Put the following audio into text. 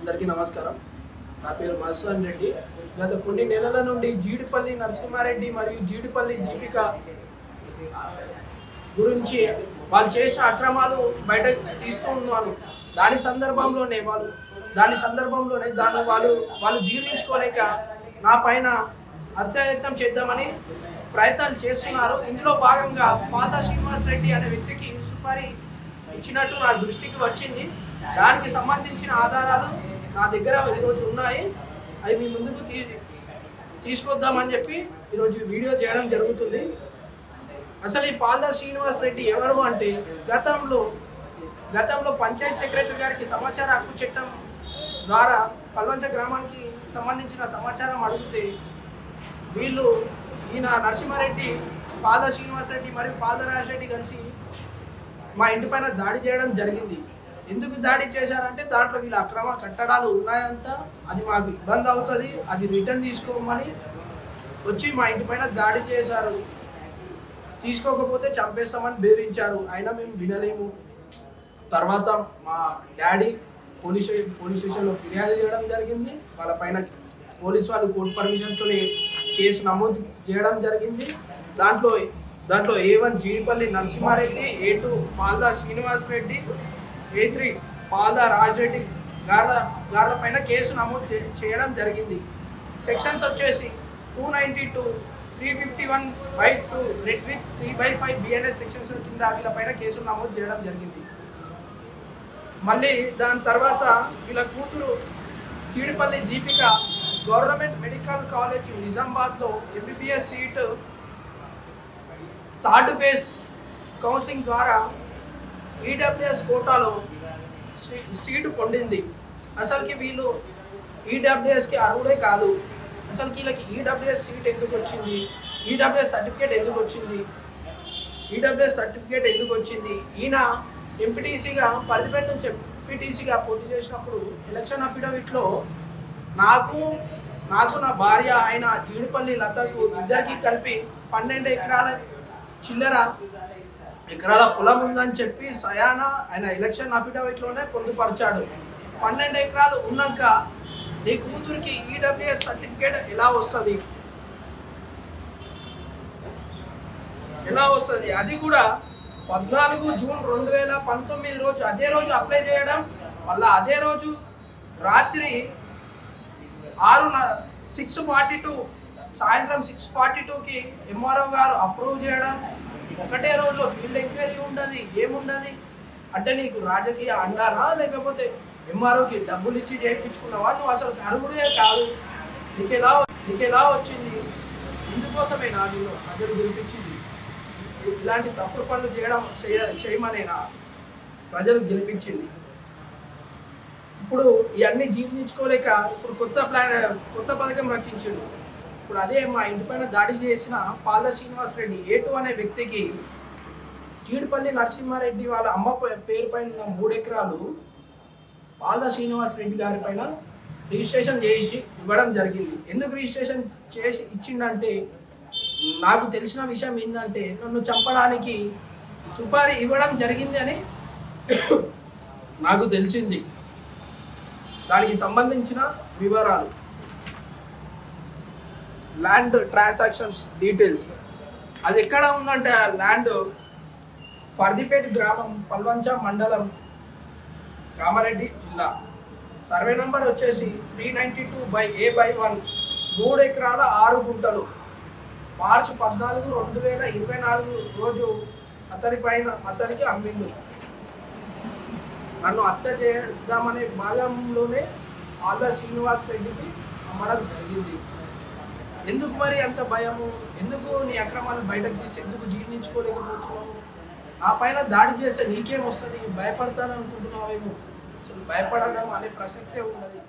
అందరికీ నమస్కారం. నా పేరు మధుసూదన్ రెడ్డి. గత కొన్ని నెలల నుండి జీడిపల్లి నరసింహారెడ్డి మరియు జీడిపల్లి దీపిక గురించి వాళ్ళు చేసిన అక్రమాలు బయట తీస్తున్నాను. దాని సందర్భంలోనే వాళ్ళు జీర్ణించుకోలేక నా పైన హత్యాయత్నం చేద్దామని ప్రయత్నాలు చేస్తున్నారు. ఇందులో భాగంగా పాతా శ్రీనివాస్ రెడ్డి అనే వ్యక్తికి సుపారీ ఇచ్చినట్టు నా దృష్టికి వచ్చింది. దానికి సంబంధించిన ఆధారాలు నా దగ్గర ఈరోజు ఉన్నాయి. అవి మీ ముందుకు తీసుకొద్దామని చెప్పి ఈరోజు వీడియో చేయడం జరుగుతుంది. అసలు ఈ పాల్దా శ్రీనివాస్ రెడ్డి ఎవరు అంటే గతంలో పంచాయత్ సెక్రటరీ గారికి సమాచార హక్కు చట్టం ద్వారా పల్వంచ గ్రామానికి సంబంధించిన సమాచారం అడిగితే ఈయన నరసింహారెడ్డి, పాల్దా శ్రీనివాస్ రెడ్డి మరియు పాల్దా రాజరెడ్డి కలిసి మా ఇంటి పైన దాడి చేయడం జరిగింది. ఎందుకు దాడి చేశారంటే దాంట్లో వీళ్ళ అక్రమ కట్టడాలు ఉన్నాయంట, అది మాకు ఇబ్బంది అవుతుంది, అది రిటర్న్ తీసుకోమని వచ్చి మా ఇంటి పైన దాడి చేశారు. తీసుకోకపోతే చంపేస్తామని బెదిరించారు. అయినా మేము వినలేము. తర్వాత మా డాడీ పోలీస్ స్టేషన్లో ఫిర్యాదు చేయడం జరిగింది. వాళ్ళ పైన పోలీసు వాళ్ళు కోర్టు పర్మిషన్తో కేసు నమోదు చేయడం జరిగింది. దాంట్లో A1 Jeedipalli Narasimha Reddy, A2 పాల్దా Srinivas Reddy, A3 పాల్దా Raja Reddy గార్ల పైన కేసు నమోదు చేయడం జరిగింది. సెక్షన్స్ వచ్చేసి 292, 351/2 రెడ్ విత్ 3/5 BNS సెక్షన్స్ కింద వీళ్ళ పైన కేసులు నమోదు చేయడం జరిగింది. మళ్ళీ దాని తర్వాత వీళ్ళ కూతురు Jeedipalli Deepika government medical college నిజామాబాద్లో MBBS seat third phase counselling ద్వారా EWS కోటాలో సీటు పొందింది. అసలుకి వీళ్ళు EWSకి అర్హుడే కాదు. అసలు వీళ్ళకి EWS సీట్ ఎందుకు వచ్చింది, EWS సర్టిఫికేట్ ఎందుకు వచ్చింది? ఈయన ఎంపీటీసీగా పరిధిపేట నుంచి ఎంపీటీసీగా పోటీ చేసినప్పుడు ఎలక్షన్ అఫిడవిట్లో నాకు నా భార్య ఆయన జీడిపల్లి లతకు ఇద్దరికి కలిపి 12 ఎకరాల పొలం ఉందని చెప్పి సయాన ఆయన ఎలక్షన్ అఫిడవిట్లోనే పొందుపరిచాడు. 12 ఎకరాలు ఉన్నాక నీ కూతురికి EWS సర్టిఫికేట్ ఎలా వస్తుంది? అది కూడా 14 జూన్ 2019 రోజు అదే రోజు అప్లై చేయడం, మళ్ళీ అదే రోజు రాత్రి 6:42 సాయంత్రం 6:42కి MRO గారు అప్రూవ్ చేయడం. ఒకటే రోజు ఫీల్డ్ ఎంక్వైరీ ఉండదు, ఏముండదు. అంటే నీకు రాజకీయ అండానా లేకపోతే MROకి డబ్బులు ఇచ్చి చేయించుకున్నావా? నువ్వు అసలు అర్హుడే కాదు. నీకెలా వచ్చింది? ఇందుకోసమేనా నేను ప్రజలు గెలిపించింది? ఇలాంటి తప్పుడు పనులు చేయమనేనా ప్రజలు గెలిపించింది? ఇప్పుడు ఇవన్నీ జీర్ణించుకోలేక ఇప్పుడు కొత్త పథకం రచించిండు. ఇప్పుడు అదే మా ఇంటి పైన దాడి చేసిన పాల్దా శ్రీనివాస్ రెడ్డి A2 అనే వ్యక్తికి జీడిపల్లి నరసింహారెడ్డి వాళ్ళ అమ్మ పేరు పైన 3 ఎకరాలు పాల్దా శ్రీనివాస్ రెడ్డి గారి పైన రిజిస్ట్రేషన్ చేసి ఇవ్వడం జరిగింది. ఎందుకు రిజిస్ట్రేషన్ చేసి ఇచ్చిండంటే, నాకు తెలిసిన విషయం ఏంటంటే నన్ను చంపడానికి సుపారీ ఇవ్వడం జరిగింది అని నాకు తెలిసింది. దానికి సంబంధించిన వివరాలు, ల్యాండ్ ట్రాన్సాక్షన్స్ డీటెయిల్స్, అది ఎక్కడ ఉందంటే ఆ ల్యాండ్ ఫర్దిపేట గ్రామం, పల్వంచ మండలం, కామారెడ్డి జిల్లా. సర్వే నంబర్ వచ్చేసి 392/A/1, 3 ఎకరాల 6 గుంటలు. మార్చి 14, 2024 రోజు అతనికి అమ్మిండు. నన్ను హత్య చేద్దామనే భాగంలోనే పాల్దా శ్రీనివాస్ రెడ్డికి అమ్మడం జరిగింది. ఎందుకు మరి అంత భయము? ఎందుకు నీ అక్రమాలు బయటకు తీసి ఎందుకు జీర్ణించుకోలేకపోతున్నావు? ఆ పైన దాడి చేస్తే నీకేమొస్తుంది? భయపడతాననుకుంటున్నావేమో. అసలు భయపడడం అనే ప్రసక్తే ఉండదు.